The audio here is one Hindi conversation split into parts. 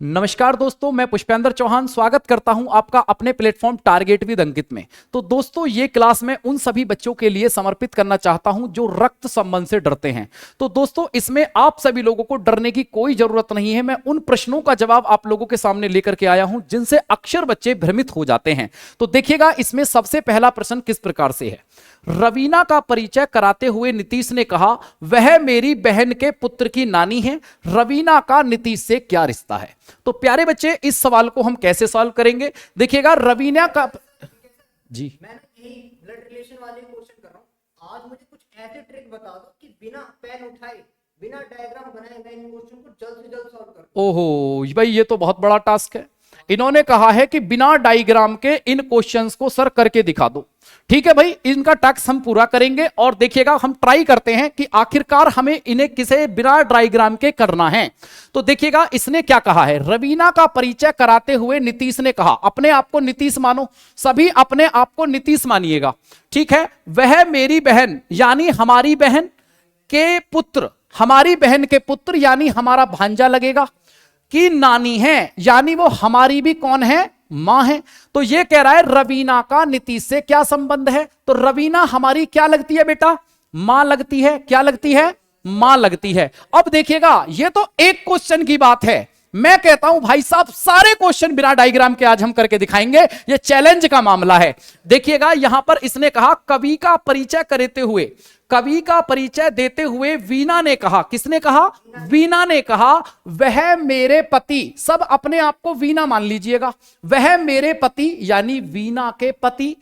नमस्कार दोस्तों, मैं पुष्पेंद्र चौहान स्वागत करता हूं आपका अपने प्लेटफॉर्म टारगेट विद अंकित में। तो दोस्तों, ये क्लास मैं उन सभी बच्चों के लिए समर्पित करना चाहता हूं जो रक्त संबंध से डरते हैं। तो दोस्तों, इसमें आप सभी लोगों को डरने की कोई जरूरत नहीं है। मैं उन प्रश्नों का जवाब आप लोगों के सामने लेकर के आया हूं जिनसे अक्सर बच्चे भ्रमित हो जाते हैं। तो देखिएगा, इसमें सबसे पहला प्रश्न किस प्रकार से है। रवीना का परिचय कराते हुए नीतीश ने कहा, वह मेरी बहन के पुत्र की नानी है। रवीना का नीतीश से क्या रिश्ता है? तो प्यारे बच्चे, इस सवाल को हम कैसे सॉल्व करेंगे? देखिएगा, रवीना का जी मैं यही ब्लड रिलेशन वाले क्वेश्चन कर रहा हूं। आज मुझे कुछ ऐसे ट्रिक बता दो कि बिना पेन उठाए, बिना डायग्राम बनाए मैं इन क्वेश्चन को जल्द से जल्द सॉल्व कर। ओहो भाई, ये तो बहुत बड़ा टास्क है। इन्होंने कहा है कि बिना डायग्राम के इन क्वेश्चंस को सर करके दिखा दो। ठीक है भाई, इनका टास्क हम पूरा करेंगे और देखिएगा, हम ट्राई करते हैं कि आखिरकार हमें इन्हें किसे बिना डायग्राम के करना है। तो देखिएगा, इसने क्या कहा है। रवीना का परिचय कराते हुए नीतीश ने कहा, अपने आप को नीतीश मानो, सभी अपने आप को नीतीश मानिएगा। ठीक है, वह मेरी बहन यानी हमारी बहन के पुत्र, हमारी बहन के पुत्र यानी हमारा भांजा लगेगा, की नानी है, यानी वो हमारी भी कौन है? मां है। तो ये कह रहा है रवीना का नीतीश से क्या संबंध है। तो रवीना हमारी क्या लगती है बेटा? मां लगती है। क्या लगती है? मां लगती है। अब देखिएगा, ये तो एक क्वेश्चन की बात है। मैं कहता हूं भाई साहब, सारे क्वेश्चन बिना डायग्राम के आज हम करके दिखाएंगे। ये चैलेंज का मामला है। देखिएगा, यहां पर इसने कहा, कवि का परिचय करते हुए, कवि का परिचय देते हुए वीना ने कहा। किसने कहा? वीना ने कहा, वह मेरे पति, सब अपने आप को वीना मान लीजिएगा, वह मेरे पति यानी वीना के पति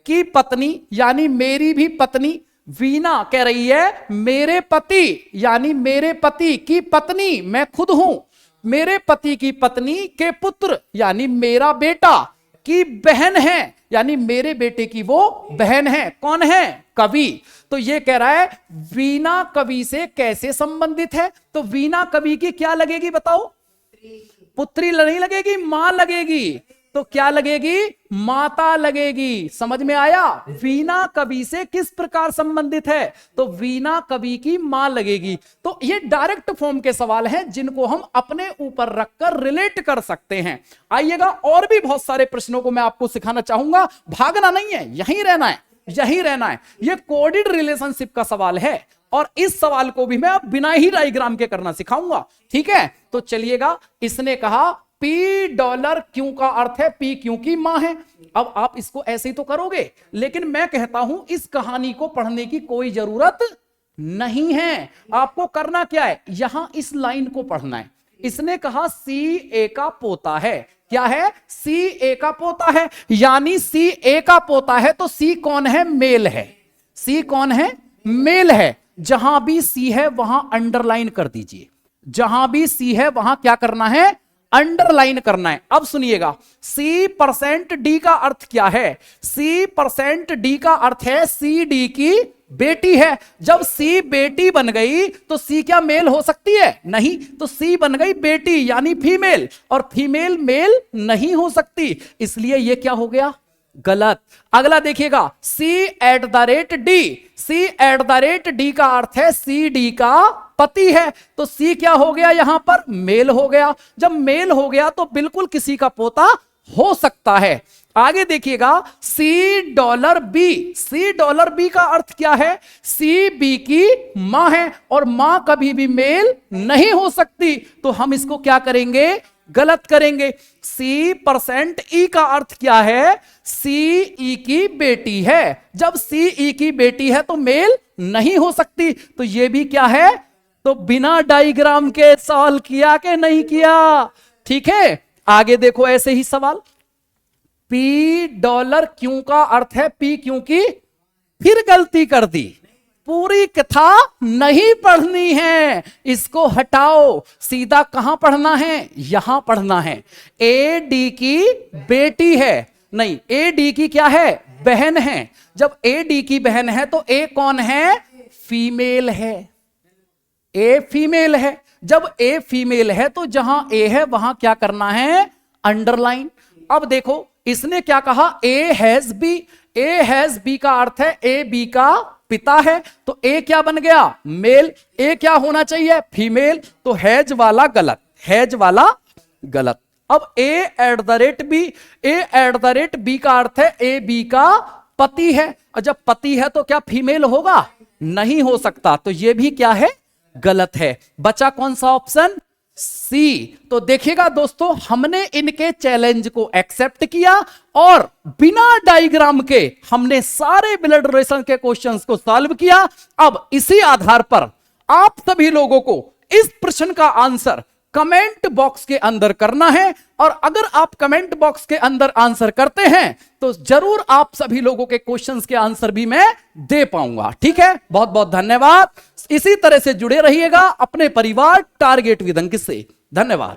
की पत्नी यानी मेरी भी पत्नी। वीना कह रही है मेरे पति यानी मेरे पति की पत्नी मैं खुद हूं, मेरे पति की पत्नी के पुत्र यानी मेरा बेटा की बहन है, यानी मेरे बेटे की वो बहन है। कौन है? कवि। तो ये कह रहा है वीना कवि से कैसे संबंधित है। तो वीना कवि की क्या लगेगी बताओ? पुत्री नहीं लगेगी, मां लगेगी। तो क्या लगेगी? माता लगेगी। समझ में आया? वीना कवि से किस प्रकार संबंधित है? तो वीना कवि की मां लगेगी। तो ये डायरेक्ट फॉर्म के सवाल हैं जिनको हम अपने ऊपर रखकर रिलेट कर सकते हैं। आइएगा, और भी बहुत सारे प्रश्नों को मैं आपको सिखाना चाहूंगा। भागना नहीं है, यहीं रहना है, यहीं रहना है। ये कोडेड रिलेशनशिप का सवाल है और इस सवाल को भी मैं अब बिना ही डायग्राम के करना सिखाऊंगा। ठीक है, तो चलिएगा, इसने कहा पी डॉलर क्यों का अर्थ है पी क्योंकि मां है। अब आप इसको ऐसे ही तो करोगे, लेकिन मैं कहता हूं इस कहानी को पढ़ने की कोई जरूरत नहीं है। आपको करना क्या है, यहां इस लाइन को पढ़ना है। इसने कहा सी ए का पोता है। क्या है? सी ए का पोता है, यानी सी ए का पोता है। तो सी कौन है? मेल है। सी कौन है? मेल है। जहां भी सी है वहां अंडरलाइन कर दीजिए। जहां भी सी है वहां क्या करना है? अंडरलाइन करना है। अब सुनिएगा, C%D का अर्थ क्या है? C%D का अर्थ है C D की बेटी है। जब C बेटी बन गई तो C क्या मेल हो सकती है? नहीं। तो C बन गई बेटी यानी फीमेल, और फीमेल मेल नहीं हो सकती, इसलिए यह क्या हो गया? गलत। अगला देखिएगा, C@D। C@D का अर्थ है C D का पति है। तो C क्या हो गया? यहां पर मेल हो गया। जब मेल हो गया तो बिल्कुल किसी का पोता हो सकता है। आगे देखिएगा, $C $B का अर्थ क्या है? C B की मां है और मां कभी भी मेल नहीं हो सकती। तो हम इसको क्या करेंगे? गलत करेंगे। C%E का अर्थ क्या है? C E की बेटी है। जब C E की बेटी है तो मेल नहीं हो सकती। तो ये भी क्या है? तो बिना डायग्राम के सॉल्व किया कि नहीं किया? ठीक है, आगे देखो ऐसे ही सवाल। पी डॉलर क्यों का अर्थ है पी क्योंकि, फिर गलती कर दी, पूरी कथा नहीं पढ़नी है, इसको हटाओ। सीधा कहां पढ़ना है? यहां पढ़ना है। ए डी की बेटी है, नहीं, ए डी की क्या है? बहन है। जब ए डी की बहन है तो ए कौन है? फीमेल है। ए फीमेल है। जब ए फीमेल है तो जहां ए है वहां क्या करना है? अंडरलाइन। अब देखो, इसने क्या कहा? A has B. A has B का अर्थ है ए बी का पिता है। तो ए क्या बन गया? मेल। ए क्या होना चाहिए? फीमेल। तो हैज वाला गलत, हैज वाला गलत। अब a@b, a@b का अर्थ है ए बी का पति है, और जब पति है तो क्या फीमेल होगा? नहीं हो सकता, तो ये भी क्या है? गलत है। बचा कौन सा ऑप्शन? सी। तो देखिएगा दोस्तों, हमने इनके चैलेंज को एक्सेप्ट किया और बिना डायग्राम के हमने सारे ब्लड रिलेशन के क्वेश्चंस को सॉल्व किया। अब इसी आधार पर आप सभी लोगों को इस प्रश्न का आंसर कमेंट बॉक्स के अंदर करना है, और अगर आप कमेंट बॉक्स के अंदर आंसर करते हैं तो जरूर आप सभी लोगों के क्वेश्चंस के आंसर भी मैं दे पाऊंगा। ठीक है, बहुत बहुत धन्यवाद। इसी तरह से जुड़े रहिएगा अपने परिवार टारगेट विद अंकित से। धन्यवाद।